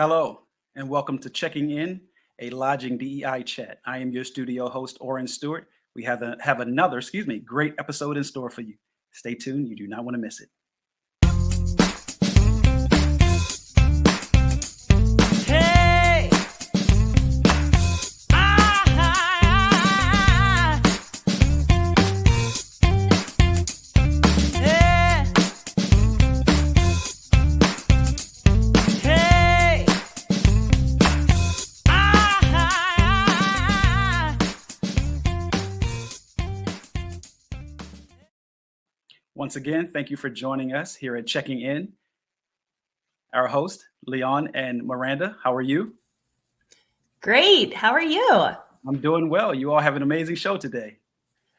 Hello, and welcome to Checking In, a lodging DEI chat. I am your studio host, Oren Stewart. We have another, great episode in store for you. Stay tuned, you do not want to miss it. Hey! Yeah! Hey! Once again, thank you for joining us here at Checking In. Our host, Leon and Miranda, how are you? Great. How are you? I'm doing well. You all have an amazing show today.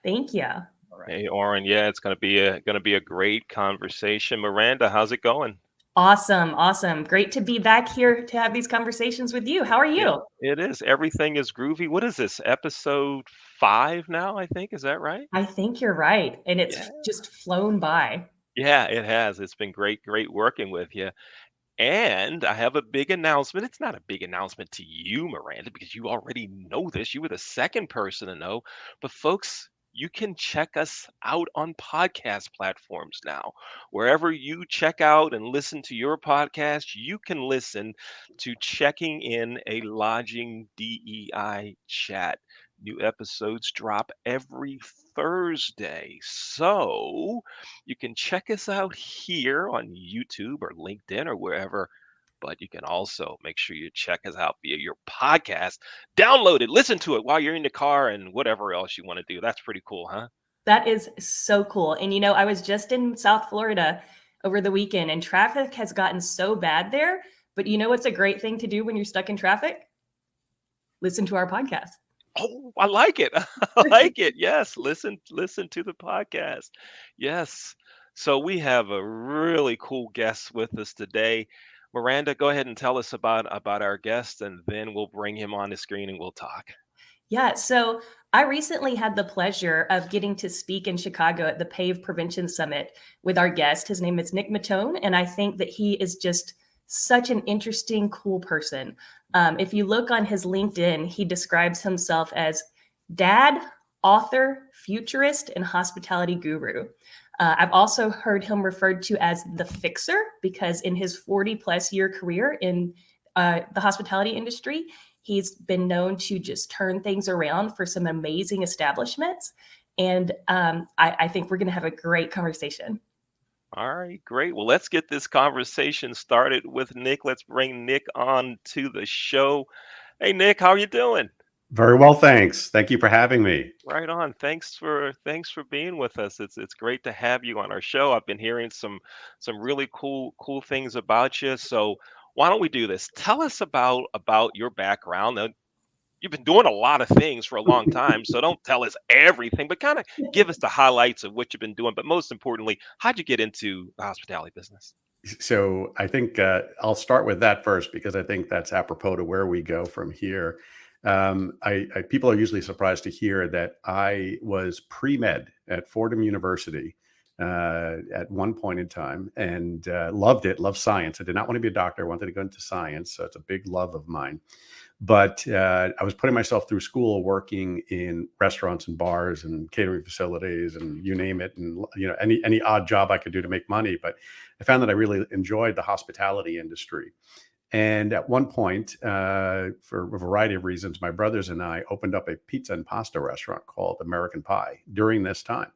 Thank you. All right. Hey, Oren. Yeah, it's gonna be a great conversation. Miranda, how's it going? Awesome. Great to be back here to have these conversations with you. How are you? It is. Everything is groovy. What is this? Episode 5 now, I think. Is that right? I think you're right. And it's just flown by. Yeah, it has. It's been great working with you. And I have a big announcement. It's not a big announcement to you, Miranda, because you already know this. You were the second person to know. But folks, you can check us out on podcast platforms now. Wherever you check out and listen to your podcast, you can listen to Checking In, a Lodging DEI chat. New episodes drop every Thursday. So you can check us out here on YouTube or LinkedIn or wherever, but you can also make sure you check us out via your podcast. Download it, listen to it while you're in the car and whatever else you want to do. That's pretty cool, huh? That is so cool. And I was just in South Florida over the weekend and traffic has gotten so bad there. But you know what's a great thing to do when you're stuck in traffic? Listen to our podcast. Oh, I like it. I like it. Yes, listen to the podcast. Yes. So we have a really cool guest with us today. Miranda, go ahead and tell us about our guest, and then we'll bring him on the screen and we'll talk. Yeah, so I recently had the pleasure of getting to speak in Chicago at the PAVE Prevention Summit with our guest. His name is Nick Mautone, and I think that he is just such an interesting, cool person. If you look on his LinkedIn, he describes himself as dad, author, futurist, and hospitality guru. I've also heard him referred to as the fixer because in his 40 plus year career in the hospitality industry, he's been known to just turn things around for some amazing establishments. And I think we're going to have a great conversation. All right, great. Well, let's get this conversation started with Nick. Let's bring Nick on to the show. Hey, Nick, how are you doing? Very well, thanks. Thank you for having me. Right on. Thanks for being with us. It's great to have you on our show. I've been hearing some really cool things about you. So why don't we do this? Tell us about your background. Now, you've been doing a lot of things for a long time, so don't tell us everything, but kind of give us the highlights of what you've been doing. But most importantly, how'd you get into the hospitality business? So I think I'll start with that first because I think that's apropos to where we go from here. People are usually surprised to hear that I was pre-med at Fordham University at one point in time and loved science. I did not want to be a doctor. I wanted to go into science. So it's a big love of mine. But I was putting myself through school working in restaurants and bars and catering facilities and you name it. And, any odd job I could do to make money. But I found that I really enjoyed the hospitality industry. And at one point, for a variety of reasons, my brothers and I opened up a pizza and pasta restaurant called American Pie during this time.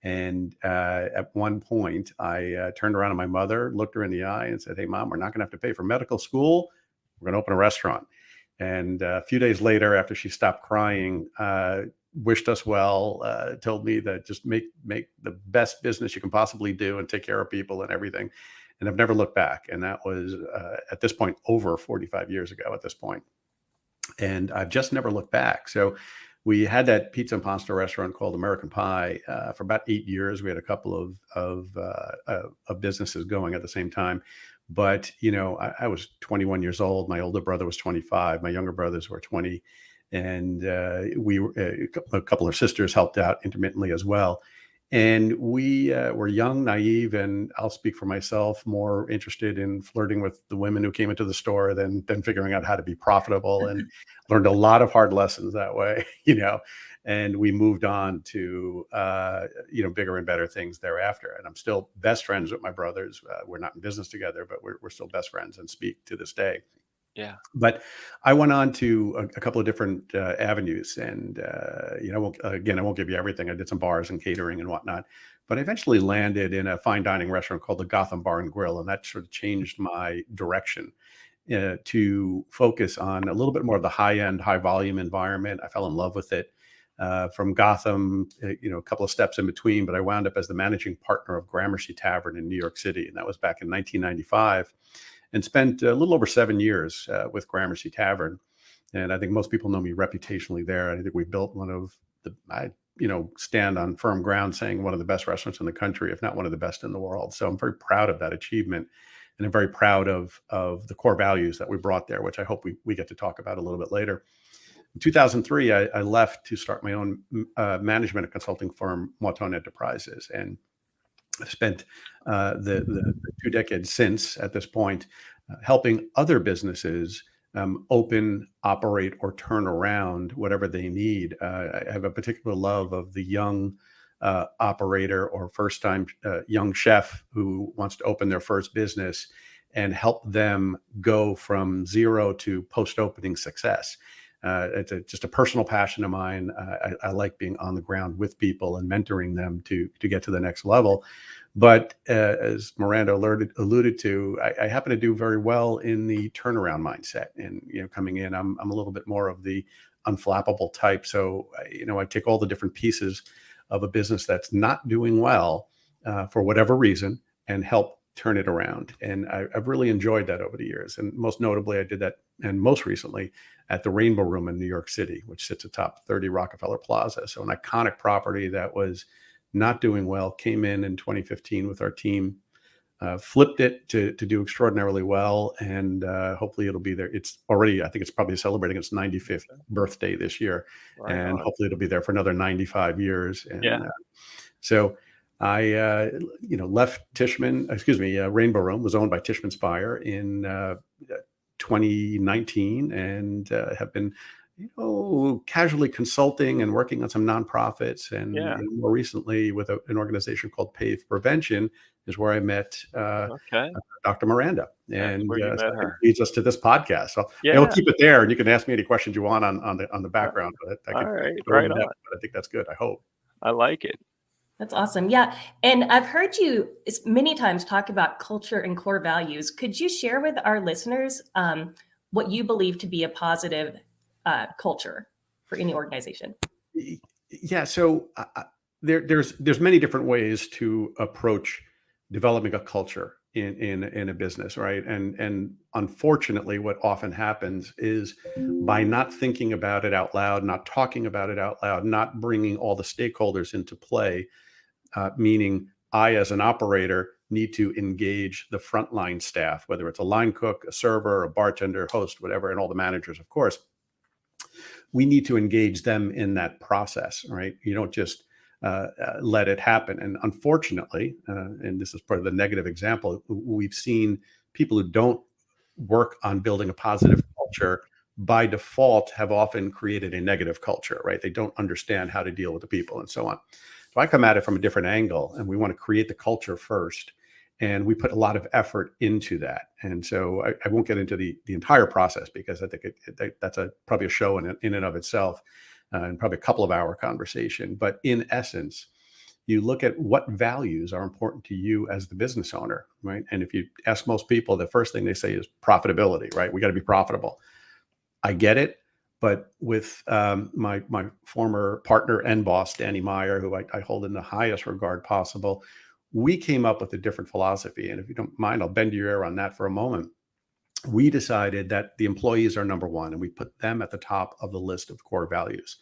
And at one point, I turned around to my mother, looked her in the eye and said, "Hey, Mom, we're not going to have to pay for medical school. We're going to open a restaurant." And a few days later, after she stopped crying, wished us well, told me that just make the best business you can possibly do and take care of people and everything. And I've never looked back. And that was at this point over 45 years ago at this point. And I've just never looked back. So we had that pizza and pasta restaurant called American Pie for about 8 years. We had a couple of businesses going at the same time. But, I was 21 years old. My older brother was 25. My younger brothers were 20. And a couple of sisters helped out intermittently as well. And we were young, naive, and I'll speak for myself, more interested in flirting with the women who came into the store than figuring out how to be profitable, and learned a lot of hard lessons that way, and we moved on to, bigger and better things thereafter. And I'm still best friends with my brothers. We're not in business together, but we're still best friends and speak to this day. Yeah. But I went on to a couple of different avenues, and I won't give you everything. I did some bars and catering and whatnot, but I eventually landed in a fine dining restaurant called the Gotham Bar and Grill, and that sort of changed my direction to focus on a little bit more of the high end, high volume environment. I fell in love with it. From Gotham, a couple of steps in between, but I wound up as the managing partner of Gramercy Tavern in New York City, and that was back in 1995. And spent a little over 7 years with Gramercy Tavern. And I think most people know me reputationally there. I think we built one of I stand on firm ground saying one of the best restaurants in the country, if not one of the best in the world. So I'm very proud of that achievement. And I'm very proud of the core values that we brought there, which I hope we get to talk about a little bit later. In 2003, I left to start my own management and consulting firm, Mautone Enterprises. And I've spent the 2 decades since, at this point, helping other businesses open, operate, or turn around whatever they need. I have a particular love of the young operator or first-time young chef who wants to open their first business and help them go from zero to post-opening success. It's just a personal passion of mine. I like being on the ground with people and mentoring them to get to the next level. But as Miranda alluded to, I happen to do very well in the turnaround mindset. And coming in, I'm a little bit more of the unflappable type. So I take all the different pieces of a business that's not doing well for whatever reason and help turn it around. And I've really enjoyed that over the years. And most notably, I did that, and most recently, at the Rainbow Room in New York City, which sits atop 30 Rockefeller Plaza. So an iconic property that was not doing well, came in 2015 with our team, flipped it to do extraordinarily well. And hopefully it'll be there. It's already, I think it's probably celebrating its 95th birthday this year. Right and on. hopefully it'll be there for another 95 years. And Yeah. So I, left Rainbow Room was owned by Tishman Speyer in 2019, and have been, casually consulting and working on some nonprofits. And Yeah. more recently with an organization called PAVE Prevention is where I met Okay. Dr. Miranda. That's And where you so met I think her. it leads us to this podcast. So Yeah. we'll keep it there, and you can ask me any questions you want on the background. But I All could right. go Right in on. depth, but I think that's good. I hope. I like it. That's awesome. Yeah. And I've heard you many times talk about culture and core values. Could you share with our listeners what you believe to be a positive culture for any organization? Yeah. So there's many different ways to approach developing a culture in a business, right? And unfortunately, what often happens is by not thinking about it out loud, not talking about it out loud, not bringing all the stakeholders into play, meaning I, as an operator, need to engage the frontline staff, whether it's a line cook, a server, a bartender, host, whatever, and all the managers, of course. We need to engage them in that process, right? You don't just let it happen. And unfortunately, and this is part of the negative example, we've seen people who don't work on building a positive culture by default have often created a negative culture, right? They don't understand how to deal with the people and so on. So I come at it from a different angle, and we want to create the culture first. And we put a lot of effort into that. And so I won't get into the entire process, because I think that's probably a show in and of itself, and probably a couple of hour conversation. But in essence, you look at what values are important to you as the business owner, right? And if you ask most people, the first thing they say is profitability, right? We got to be profitable. I get it. But with my former partner and boss, Danny Meyer, who I hold in the highest regard possible, we came up with a different philosophy. And if you don't mind, I'll bend your ear on that for a moment. We decided that the employees are number one, and we put them at the top of the list of core values.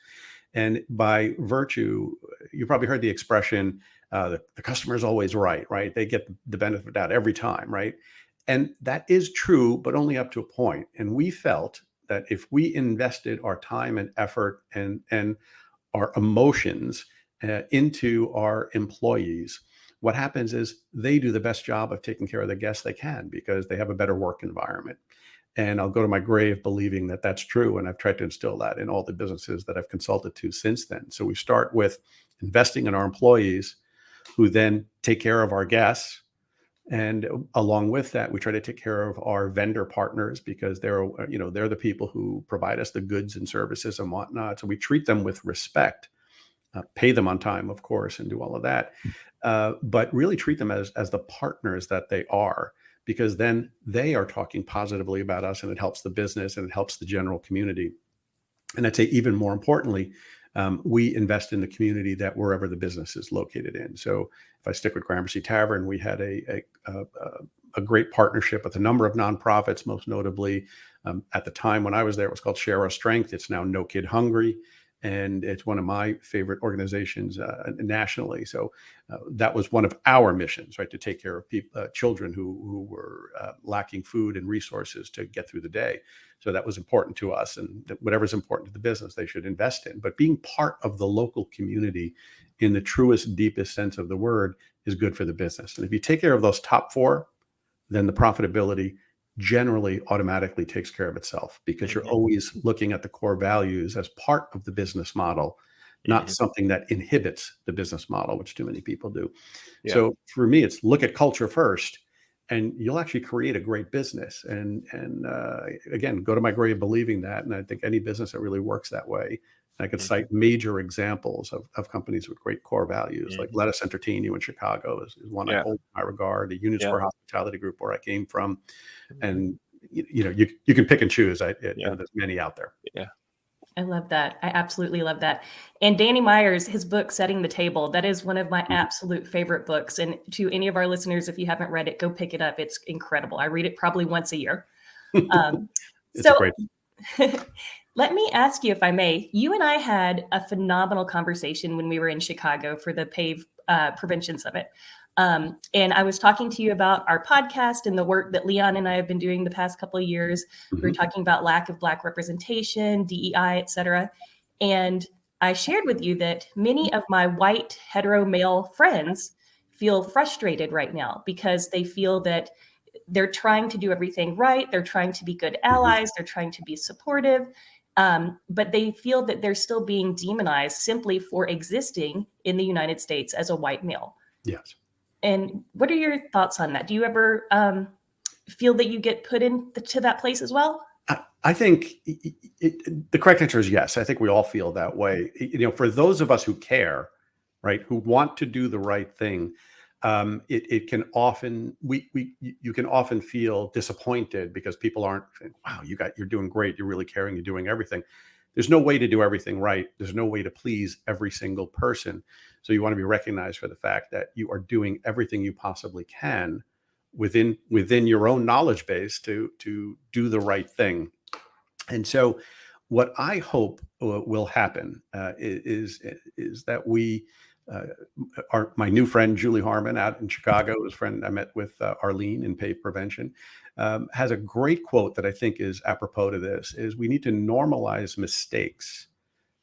And by virtue, you probably heard the expression, the customer is always right? They get the benefit of that every time, right? And that is true, but only up to a point. And we felt that if we invested our time and effort and our emotions into our employees, what happens is they do the best job of taking care of the guests they can because they have a better work environment. And I'll go to my grave believing that that's true. And I've tried to instill that in all the businesses that I've consulted to since then. So we start with investing in our employees who then take care of our guests. And along with that, we try to take care of our vendor partners because they're the people who provide us the goods and services and whatnot. So we treat them with respect, pay them on time, of course, and do all of that. But really treat them as the partners that they are, because then they are talking positively about us and it helps the business and it helps the general community. And I'd say even more importantly, we invest in the community that wherever the business is located in. So if I stick with Gramercy Tavern, we had a great partnership with a number of nonprofits, most notably at the time when I was there, it was called Share Our Strength. It's now No Kid Hungry. And it's one of my favorite organizations nationally. So that was one of our missions, right? To take care of people, children who were lacking food and resources to get through the day. So that was important to us, and whatever's important to the business, they should invest in. But being part of the local community in the truest, deepest sense of the word is good for the business. And if you take care of those top four, then the profitability generally automatically takes care of itself, because you're always looking at the core values as part of the business model, not something that inhibits the business model, which too many people do. Yeah. So for me, it's look at culture first, and you'll actually create a great business. And again, go to my grave believing that. And I think any business that really works that way, I could cite major examples of companies with great core values, like Let Us Entertain You in Chicago is one I hold in high regard, the Union Square Hospitality Group where I came from. And you can pick and choose. There's many out there. Yeah. I love that. I absolutely love that. And Danny Myers, his book, Setting the Table, that is one of my absolute favorite books. And to any of our listeners, if you haven't read it, go pick it up. It's incredible. I read it probably once a year. It's great. Let me ask you, if I may, you and I had a phenomenal conversation when we were in Chicago for the PAVE Prevention Summit. And I was talking to you about our podcast and the work that Leon and I have been doing the past couple of years. We were talking about lack of Black representation, DEI, et cetera. And I shared with you that many of my white hetero male friends feel frustrated right now because they feel that they're trying to do everything right. They're trying to be good allies. They're trying to be supportive. But they feel that they're still being demonized simply for existing in the United States as a white male. Yes. And what are your thoughts on that? Do you ever feel that you get put into that place as well? I think the correct answer is yes. I think we all feel that way. For those of us who care, right, who want to do the right thing, it can often you can often feel disappointed because people aren't saying, wow, you're doing great, you're really caring, you're doing everything. There's no way to do everything right. There's no way to please every single person. So you want to be recognized for the fact that you are doing everything you possibly can within your own knowledge base to do the right thing. And so what I hope will happen is that we my new friend Julie Harmon out in Chicago, his friend I met with Arlene in PAVE Prevention, has a great quote that I think is apropos to this: is we need to normalize mistakes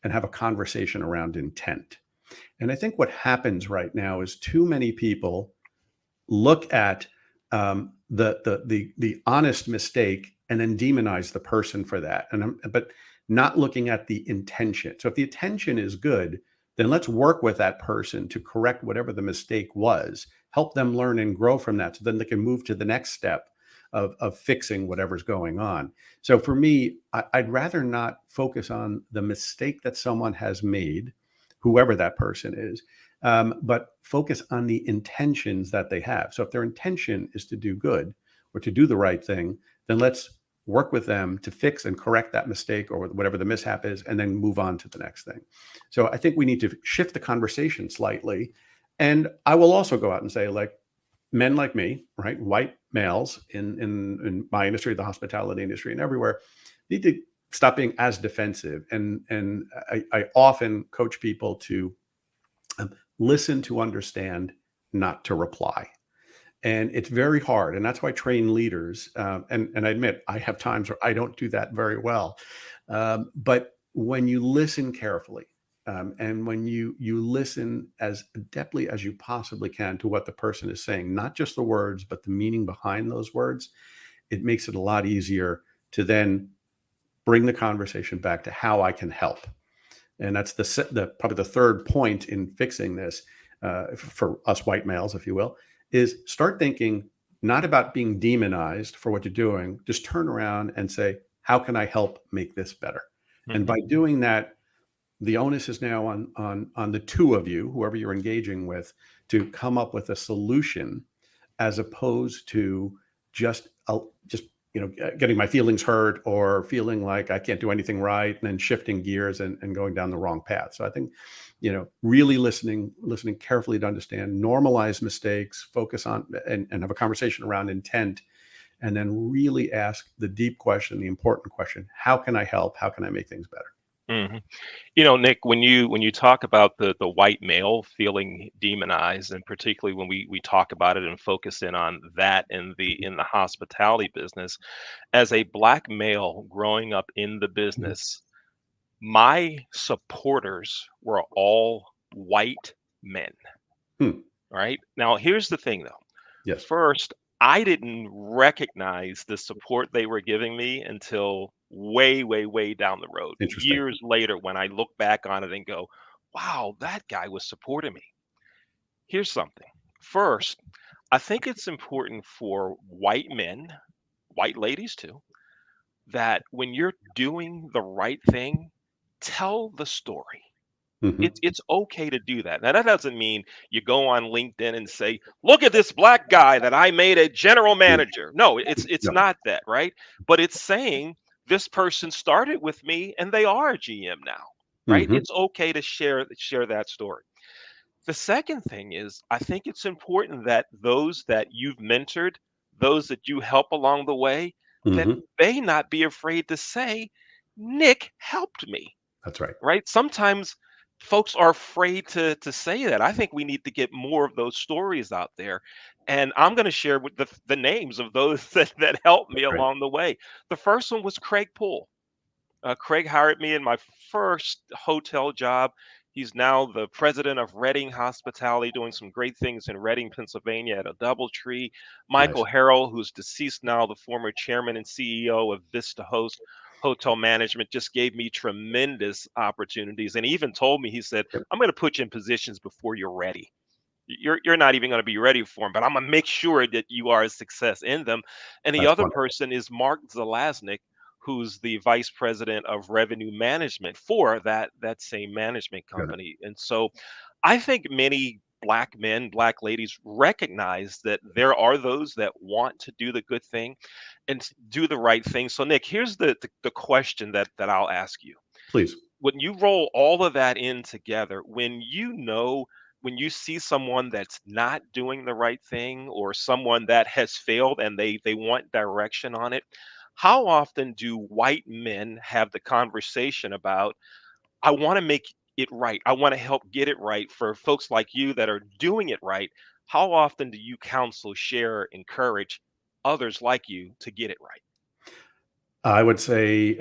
and have a conversation around intent. And I think what happens right now is too many people look at the honest mistake and then demonize the person for that, but not looking at the intention. So if the intention is good, then let's work with that person to correct whatever the mistake was, help them learn and grow from that, so then they can move to the next step of fixing whatever's going on. So for me, I'd rather not focus on the mistake that someone has made, whoever that person is, but focus on the intentions that they have. So if their intention is to do good or to do the right thing, then let's work with them to fix and correct that mistake or whatever the mishap is, and then move on to the next thing. So I think we need to shift the conversation slightly. And I will also go out and say, like, men like me, right, white males in my industry, the hospitality industry and everywhere, need to stop being as defensive. And I often coach people to listen to understand, not to reply. And it's very hard. And that's why I train leaders. And I admit, I have times where I don't do that very well. But when you listen carefully, And when you listen as adeptly as you possibly can to what the person is saying, not just the words, but the meaning behind those words, it makes it a lot easier to then bring the conversation back to how I can help. And that's probably the third point in fixing this for us white males, if you will, is start thinking not about being demonized for what you're doing. Just turn around and say, how can I help make this better? And by doing that, the onus is now on the two of you, whoever you're engaging with, to come up with a solution, as opposed to just getting my feelings hurt or feeling like I can't do anything right, and then shifting gears and going down the wrong path. So I think, really listening carefully to understand, normalize mistakes, focus on and have a conversation around intent, and then really ask the deep question, the important question: how can I help? How can I make things better? Nick, when you talk about the white male feeling demonized, and particularly when we talk about it and focus in on that in the hospitality business, as a black male growing up in the business, my supporters were all white men. Hmm. Right? Now, here's the thing though. Yes. First, I didn't recognize the support they were giving me until way, way, way down the road. Interesting. Years later, when I look back on it and go, wow, that guy was supporting me. Here's something. First, I think it's important for white men, white ladies too, that when you're doing the right thing, tell the story. Mhm. It's okay to do that. Now, that doesn't mean you go on LinkedIn and say, "Look at this black guy that I made a general manager." No, it's No. not that, right? But it's saying this person started with me and they are a GM now, right? Mhm. It's okay to share that story. The second thing is, I think it's important that those that you've mentored, those that you help along the way, that Mhm. they not be afraid to say, "Nick helped me." That's right. Right? Sometimes folks are afraid to say that. I think we need to get more of those stories out there. And I'm going to share with the names of those that helped me That's right. along the way. The first one was Craig Poole. Craig hired me in my first hotel job. He's now the president of Reading Hospitality, doing some great things in Reading, Pennsylvania at a DoubleTree. Nice. Michael Harrell, who's deceased now, the former chairman and CEO of Vista Host Hotel Management, just gave me tremendous opportunities and even told me, he said, Yep. I'm going to put you in positions before you're ready. You're not even going to be ready for them, but I'm going to make sure that you are a success in them. And the That's other wonderful. person is Mark Zelaznik, who's the vice president of revenue management for that same management Got it. company. And so I think many black men, black ladies recognize that there are those that want to do the good thing and do the right thing. So Nick, here's the question that I'll ask you. Please. When you roll all of that in together, when you see someone that's not doing the right thing, or someone that has failed and they want direction on it, how often do white men have the conversation about, I want to make it right, I want to help get it right for folks like you that are doing it right? How often do you counsel, share, encourage others like you to get it right? I would say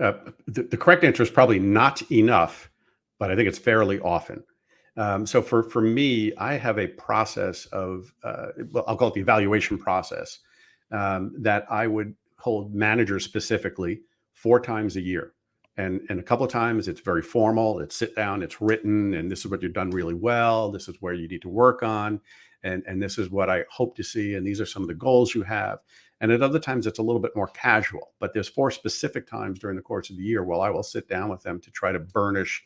the correct answer is probably not enough, but I think it's fairly often. So for me, I have a process of, well, I'll call it the evaluation process, that I would hold managers specifically 4 times a year. And a couple of times it's very formal, it's sit down, it's written, and this is what you've done really well, this is where you need to work on, and this is what I hope to see, and these are some of the goals you have. And at other times, it's a little bit more casual. But there's 4 specific times during the course of the year where I will sit down with them to try to burnish.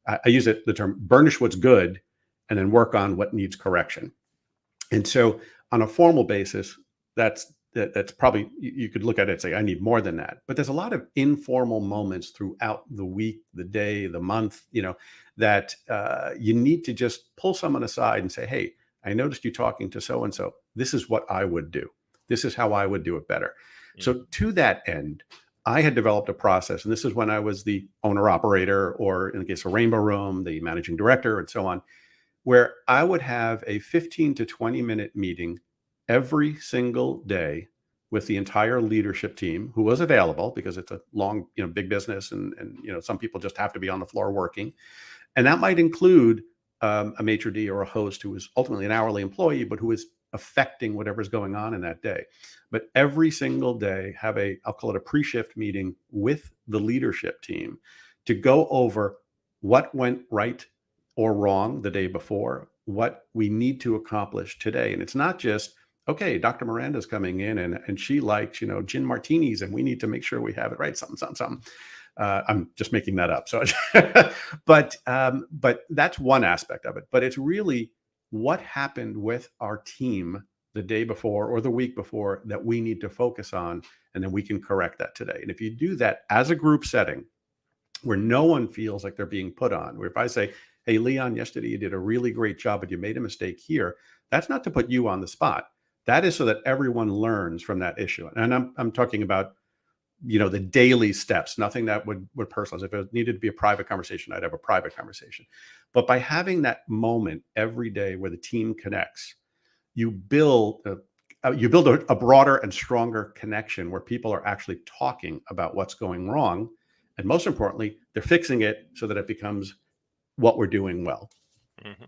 I use the term burnish what's good, and then work on what needs correction. And so, on a formal basis, that's probably, you could look at it and say, I need more than that. But there's a lot of informal moments throughout the week, the day, the month, that you need to just pull someone aside and say, hey, I noticed you talking to so and so. This is what I would do. This is how I would do it better. So to that end, I had developed a process, and this is when I was the owner operator, or in the case of Rainbow Room, the managing director, and so on, where I would have a 15 to 20-minute meeting every single day with the entire leadership team, who was available because it's a long, big business, and some people just have to be on the floor working. And that might include a maitre d' or a host who is ultimately an hourly employee, but who is affecting whatever's going on in that day. But every single day, have I'll call it a pre-shift meeting with the leadership team to go over what went right or wrong the day before, what we need to accomplish today. And it's not just, okay, Dr. Miranda's coming in and she likes, gin martinis and we need to make sure we have it right. Something. I'm just making that up. So, but that's one aspect of it. But it's really what happened with our team the day before or the week before that we need to focus on, and then we can correct that today. And if you do that as a group setting where no one feels like they're being put on, where if I say, hey, Leon, yesterday you did a really great job, but you made a mistake here, that's not to put you on the spot. That is so that everyone learns from that issue. And I'm talking about, the daily steps, nothing that would personalize. If it needed to be a private conversation, I'd have a private conversation. But by having that moment every day where the team connects, you build a broader and stronger connection where people are actually talking about what's going wrong. And most importantly, they're fixing it so that it becomes what we're doing well. Mm-hmm.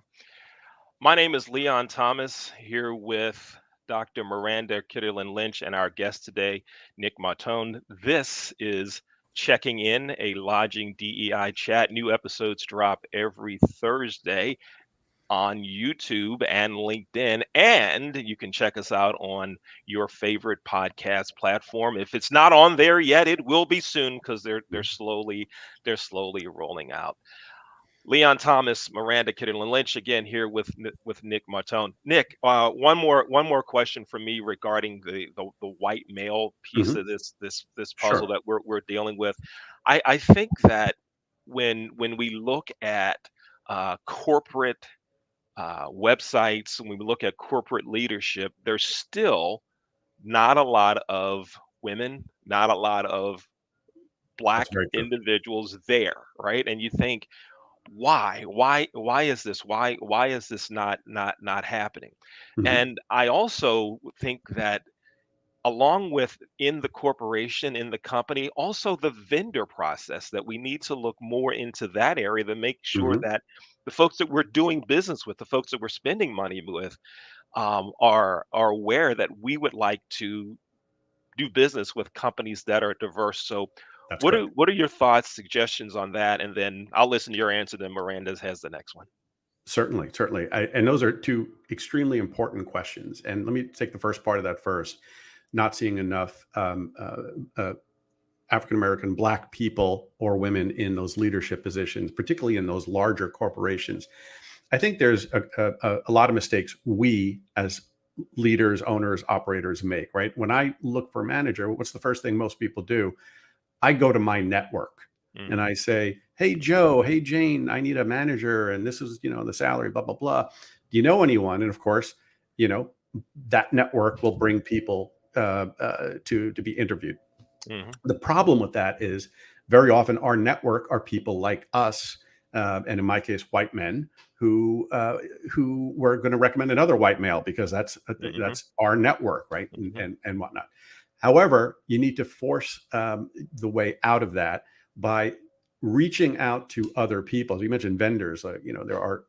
My name is Leon Thomas, here with Dr. Miranda Kitterlin Lynch and our guest today, Nick Mautone. This is Checking In, a lodging DEI chat. New episodes drop every Thursday on YouTube and LinkedIn, and you can check us out on your favorite podcast platform. If it's not on there yet, it will be soon because they're slowly rolling out. Leon Thomas, Miranda Kitterlin Lynch, again here with Nick Mautone. Nick, one more question from me regarding the white male piece of this puzzle that we're dealing with. I think that when we look at corporate websites, when we look at corporate leadership, there's still not a lot of women, not a lot of Black individuals there, right? And you think, why is this? Why is this not happening? Mm-hmm. And I also think that along with in the corporation, in the company, also the vendor process, that we need to look more into that area to make sure that the folks that we're doing business with, the folks that we're spending money with, are aware that we would like to do business with companies that are diverse. So what are your thoughts, suggestions on that? And then I'll listen to your answer, then Miranda has the next one. Certainly. And those are two extremely important questions. And let me take the first part of that first. Not seeing enough African-American Black people or women in those leadership positions, particularly in those larger corporations. I think there's a lot of mistakes we as leaders, owners, operators make, right? When I look for a manager, what's the first thing most people do? I go to my network and I say, hey, Joe, hey, Jane, I need a manager. And this is, the salary, blah, blah, blah. Do you know anyone? And of course, that network will bring people to be interviewed. The problem with that is very often our network are people like us, and in my case, white men who were going to recommend another white male because that's our network, right? And whatnot. However, you need to force the way out of that by reaching out to other people. As you mentioned, vendors. There are,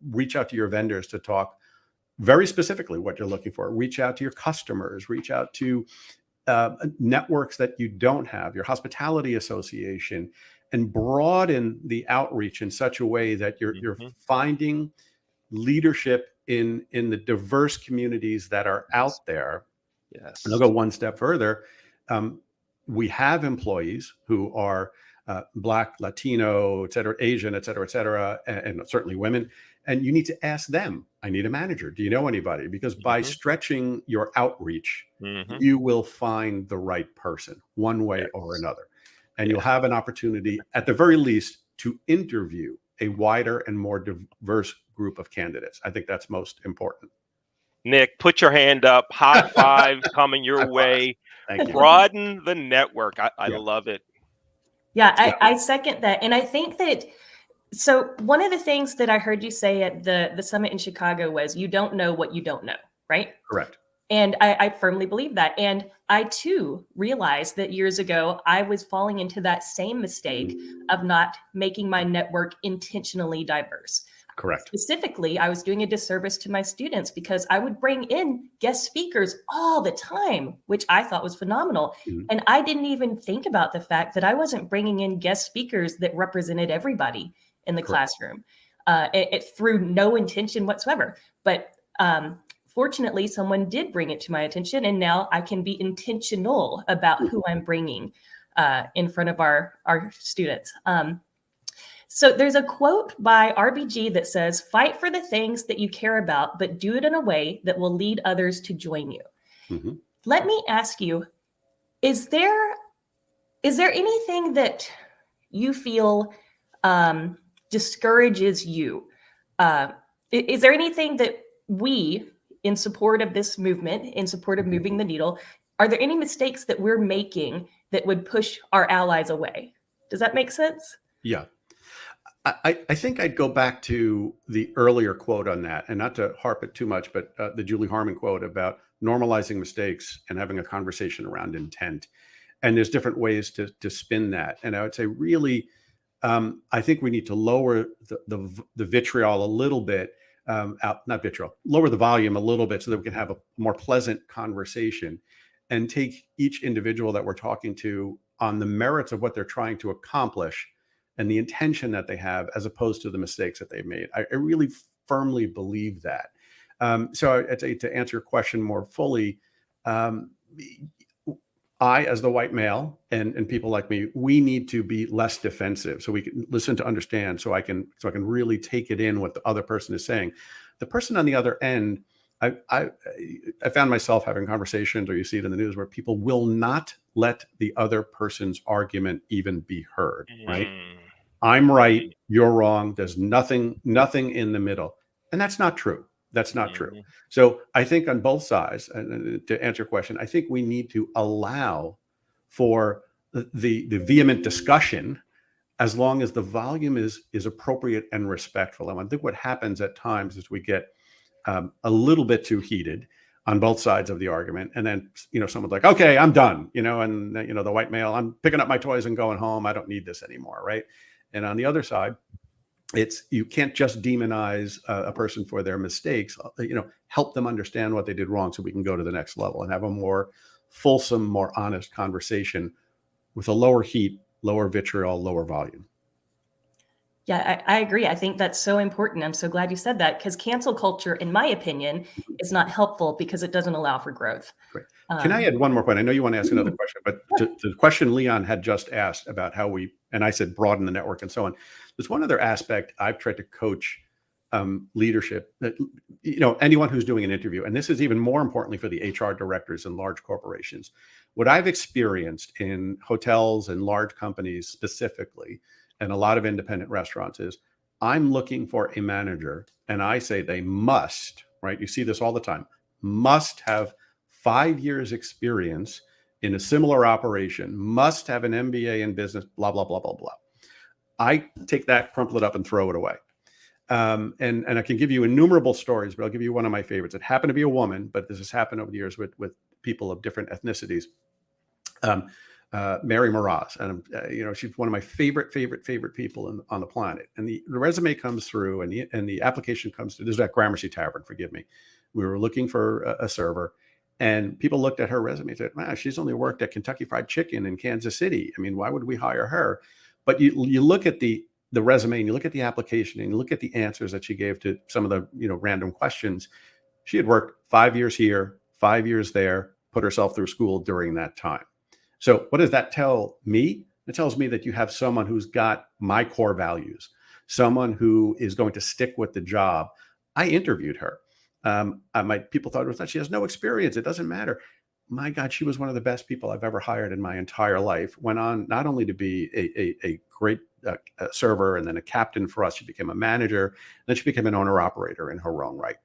reach out to your vendors to talk very specifically what you're looking for. Reach out to your customers. Reach out to networks that you don't have, your hospitality association, and broaden the outreach in such a way that you're finding leadership in the diverse communities that are out there. Yes. And I'll go one step further. We have employees who are Black, Latino, et cetera, and certainly women. And you need to ask them, I need a manager. Do you know anybody? Because by stretching your outreach, you will find the right person one way or another. And you'll have an opportunity, at the very least, to interview a wider and more diverse group of candidates. I think that's most important. Nick, put your hand up. High five coming your way. Thank you. Broaden the network. I love it. Yeah, I second that. And I think that, so one of the things that I heard you say at the summit in Chicago was you don't know what you don't know, right? Correct. And I firmly believe that. And I too realized that years ago, I was falling into that same mistake of not making my network intentionally diverse. Correct. Specifically, I was doing a disservice to my students because I would bring in guest speakers all the time, which I thought was phenomenal. Mhm. And I didn't even think about the fact that I wasn't bringing in guest speakers that represented everybody in the Correct. classroom through no intention whatsoever. But fortunately, someone did bring it to my attention, and now I can be intentional about who I'm bringing in front of our students. So there's a quote by RBG that says, "Fight for the things that you care about, but do it in a way that will lead others to join you." Mhm. Let me ask you, is there anything that you feel discourages you? Is there anything that we, in support of this movement, in support of moving the needle, are there any mistakes that we're making that would push our allies away? Does that make sense? Yeah. I think I'd go back to the earlier quote on that, and not to harp it too much, but the Julie Harmon quote about normalizing mistakes and having a conversation around intent. And there's different ways to spin that. And I would say, really, I think we need to lower the vitriol a little bit, not vitriol, lower the volume a little bit so that we can have a more pleasant conversation and take each individual that we're talking to on the merits of what they're trying to accomplish and the intention that they have, as opposed to the mistakes that they've made. I really firmly believe that. So I'd say, to answer your question more fully, I, as the white male, and people like me, we need to be less defensive, so we can listen to understand, so I can really take it in what the other person is saying. The person on the other end, I found myself having conversations, or you see it in the news, where people will not let the other person's argument even be heard, right? Mm. I'm right, you're wrong. There's nothing in the middle. And that's not true. That's not true. Mhm. So I think on both sides, and to answer your question, I think we need to allow for the vehement discussion, as long as the volume is appropriate and respectful. And I think what happens at times is we get a little bit too heated on both sides of the argument, and then someone's like, "Okay, I'm done," and the white male, "I'm picking up my toys and going home. I don't need this anymore," right? And on the other side, you can't just demonize a person for their mistakes. Help them understand what they did wrong, so we can go to the next level and have a more fulsome, more honest conversation with a lower heat, lower vitriol, lower volume. Yeah, I agree. I think that's so important. I'm so glad you said that, because cancel culture, in my opinion, is not helpful because it doesn't allow for growth. Great. Can I add one more point? I know you want to ask another question, but to the question Leon had just asked about how and I said broaden the network and so on. There's one other aspect I've tried to coach leadership, anyone who's doing an interview, and this is even more importantly for the HR directors in large corporations. What I've experienced in hotels and large companies specifically, and a lot of independent restaurants, is I'm looking for a manager, and I say they must, right? You see this all the time, must have 5 years experience in a similar operation, must have an MBA in business, blah, blah, blah, blah, blah. I take that, crumple it up, and throw it away. And I can give you innumerable stories, but I'll give you one of my favorites. It happened to be a woman, but this has happened over the years with people of different ethnicities. Mary Mraz, and she's one of my favorite people on the planet. And the resume comes through, and the application comes through. This is at Gramercy Tavern. Forgive me. We were looking for a server, and people looked at her resume and said, "Wow, she's only worked at Kentucky Fried Chicken in Kansas City. I mean, why would we hire her?" But you look at the resume, and you look at the application, and you look at the answers that she gave to some of the random questions. She had worked 5 years here, 5 years there, put herself through school during that time. So what does that tell me? It tells me that you have someone who's got my core values, someone who is going to stick with the job. I interviewed her. People thought it was that she has no experience. It doesn't matter. My God, she was one of the best people I've ever hired in my entire life. Went on not only to be a great server, and then a captain for us, she became a manager, then she became an owner operator in her own right.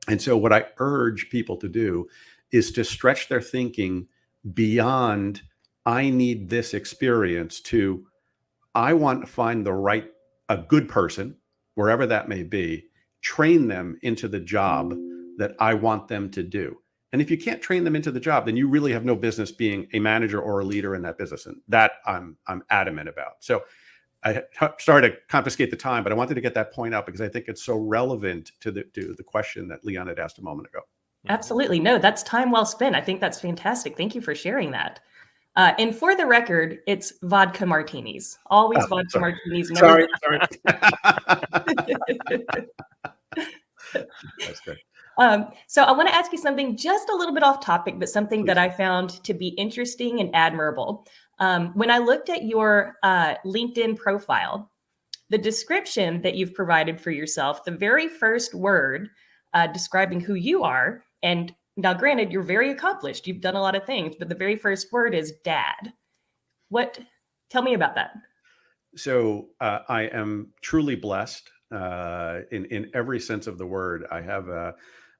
And so what I urge people to do is to stretch their thinking beyond, I need this experience, to, I want to find a good person, wherever that may be, train them into the job that I want them to do. And if you can't train them into the job, then you really have no business being a manager or a leader in that business. And that I'm adamant about. So I started to confiscate the time, but I wanted to get that point out because I think it's so relevant to the question that Leon had asked a moment ago. Absolutely. No, that's time well spent. I think that's fantastic. Thank you for sharing that. And for the record, it's vodka martinis. Always vodka sorry. martinis. Never Sorry. That's great. So I want to ask you something just a little bit off topic, but something that I found to be interesting and admirable. When I looked at your LinkedIn profile, the description that you've provided for yourself, the very first word describing who you are, and now granted, you're very accomplished. You've done a lot of things, but the very first word is dad. Tell me about that. So I am truly blessed in every sense of the word. I have a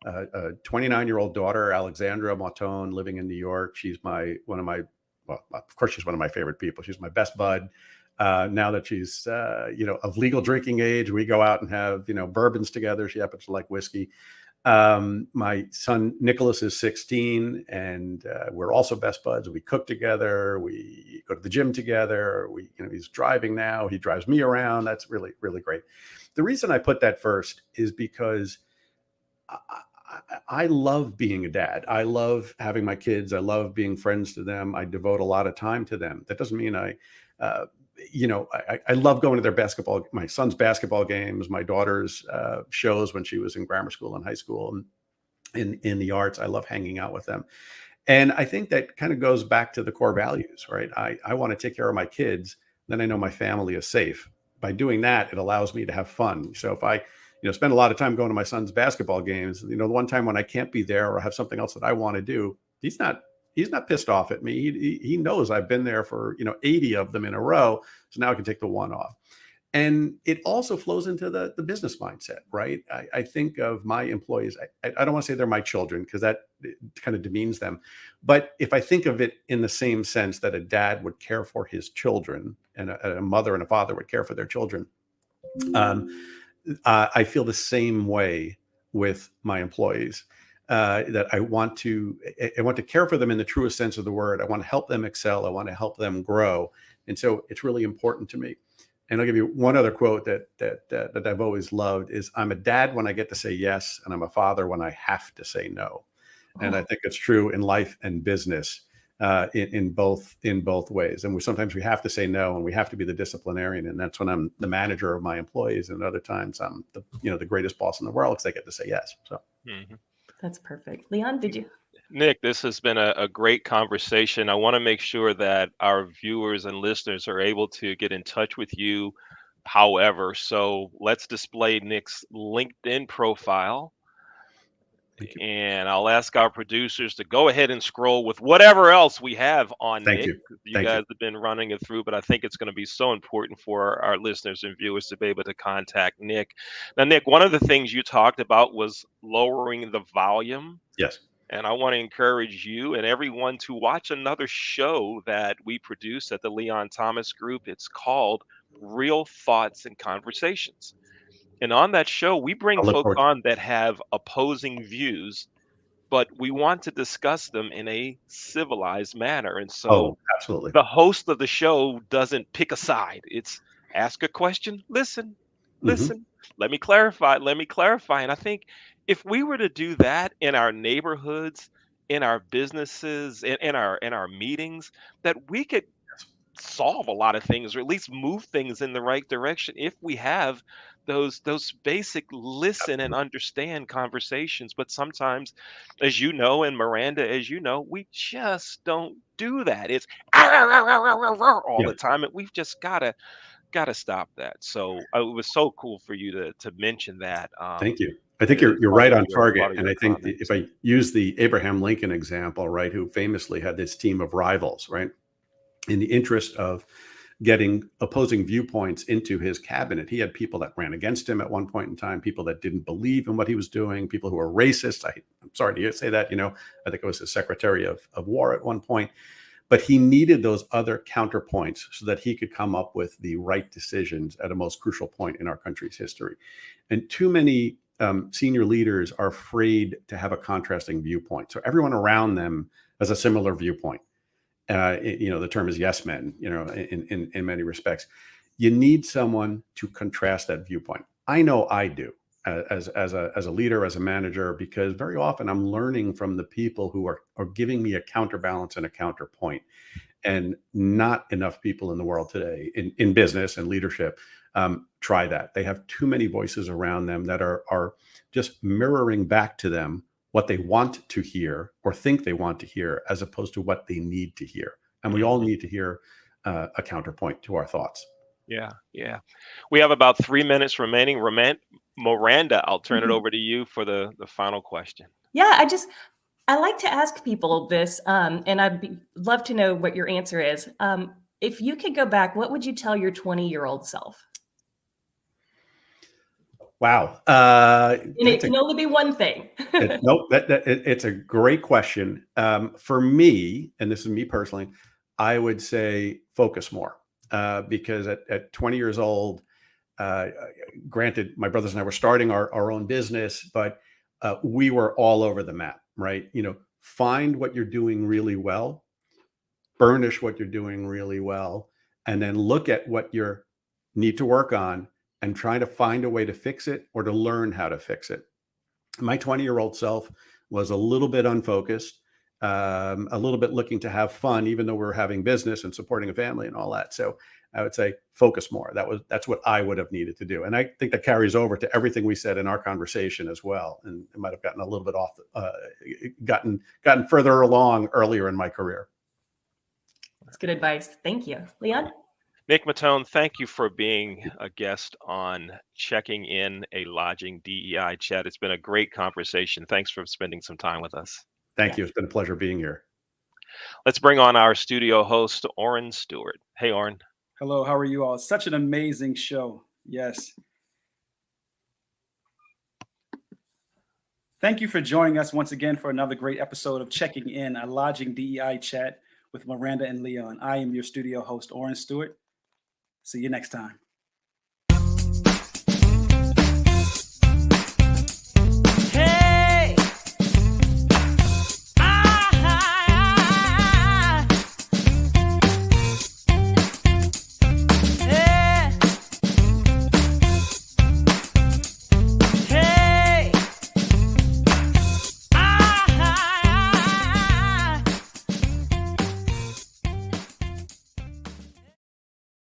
29-year-old daughter, Alexandra Mautone, living in New York. She's well, of course, she's one of my favorite people. She's my best bud. Now that she's, of legal drinking age, we go out and have, bourbons together. She happens to like whiskey. My son, Nicholas, is 16 and we're also best buds. We cook together. We go to the gym together. He's driving now. He drives me around. That's really, really great. The reason I put that first is because I love being a dad. I love having my kids. I love being friends to them. I devote a lot of time to them. That doesn't mean I love going to my son's basketball games, my daughter's shows when she was in grammar school and high school and in the arts. I love hanging out with them. And I think that kind of goes back to the core values, right? I want to take care of my kids. Then I know my family is safe. By doing that, it allows me to have fun. So if I spend a lot of time going to my son's basketball games, the one time when I can't be there or have something else that I want to do, he's not pissed off at me. He knows I've been there for 80 of them in a row. So now I can take the one off. And it also flows into the business mindset, right? I think of my employees. I don't want to say they're my children because that kind of demeans them. But if I think of it in the same sense that a dad would care for his children and a mother and a father would care for their children, I feel the same way with my employees. That I want to care for them in the truest sense of the word. I want to help them excel. I want to help them grow. And so it's really important to me. And I'll give you one other quote that I've always loved is I'm a dad when I get to say yes, and I'm a father when I have to say no. And I think it's true in life and business in both ways. And sometimes we have to say no, and we have to be the disciplinarian. And that's when I'm the manager of my employees. And other times I'm the greatest boss in the world because I get to say yes. So. Mm-hmm. That's perfect. Leon, did you? Nick, this has been a great conversation. I want to make sure that our viewers and listeners are able to get in touch with you. However, so let's display Nick's LinkedIn profile. And I'll ask our producers to go ahead and scroll with whatever else we have on Nick. You guys have been running it through, but I think it's going to be so important for our listeners and viewers to be able to contact Nick. Now, Nick, one of the things you talked about was lowering the volume. Yes. And I want to encourage you and everyone to watch another show that we produce at the Leon Thomas Group. It's called Real Thoughts and Conversations. And on that show, we bring folks on that have opposing views, but we want to discuss them in a civilized manner. And so absolutely. The host of the show doesn't pick a side. It's ask a question, listen, let me clarify. And I think if we were to do that in our neighborhoods, in our businesses, in our meetings, that we could solve a lot of things, or at least move things in the right direction if we have those basic listen and understand conversations. But sometimes, as you know, and Miranda, as you know, we just don't do that. It's all the time, and we've just gotta stop that. So it was so cool for you to mention that. Thank you. I think you're right on target. And I think if I use the Abraham Lincoln example, right, who famously had this team of rivals, right, in the interest of getting opposing viewpoints into his cabinet, he had people that ran against him at one point in time, people that didn't believe in what he was doing, people who were racist. I'm sorry to say that, I think it was his Secretary of War at one point. But he needed those other counterpoints so that he could come up with the right decisions at a most crucial point in our country's history. And too many senior leaders are afraid to have a contrasting viewpoint. So everyone around them has a similar viewpoint. The term is yes men, in many respects. You need someone to contrast that viewpoint. I know I do as a leader, as a manager, because very often I'm learning from the people who are giving me a counterbalance and a counterpoint. And not enough people in the world today in business and leadership try that. They have too many voices around them that are just mirroring back to them what they want to hear or think they want to hear, as opposed to what they need to hear. And we all need to hear a counterpoint to our thoughts. Yeah, yeah. We have about 3 minutes remaining. Miranda, I'll turn it over to you for the final question. Yeah, I like to ask people this, and love to know what your answer is. If you could go back, what would you tell your 20-year-old self? Wow. And it can only be one thing. It's a great question. For me, and this is me personally, I would say focus more, because at 20 years old, granted, my brothers and I were starting our own business, but we were all over the map, right? Find what you're doing really well, burnish what you're doing really well, and then look at what you need to work on and try to find a way to fix it or to learn how to fix it. My 20-year-old self was a little bit unfocused, a little bit looking to have fun, even though we were having business and supporting a family and all that. So I would say focus more. That's what I would have needed to do. And I think that carries over to everything we said in our conversation as well. And I might have gotten a little bit off, gotten further along earlier in my career. That's good advice. Thank you. Leon? Nick Mautone, thank you for being a guest on Checking In, a Lodging DEI Chat. It's been a great conversation. Thanks for spending some time with us. Thank you. It's been a pleasure being here. Let's bring on our studio host, Oren Stewart. Hey, Oren. Hello, how are you all? Such an amazing show. Yes. Thank you for joining us once again for another great episode of Checking In, a Lodging DEI Chat with Miranda and Leon. I am your studio host, Oren Stewart. See you next time.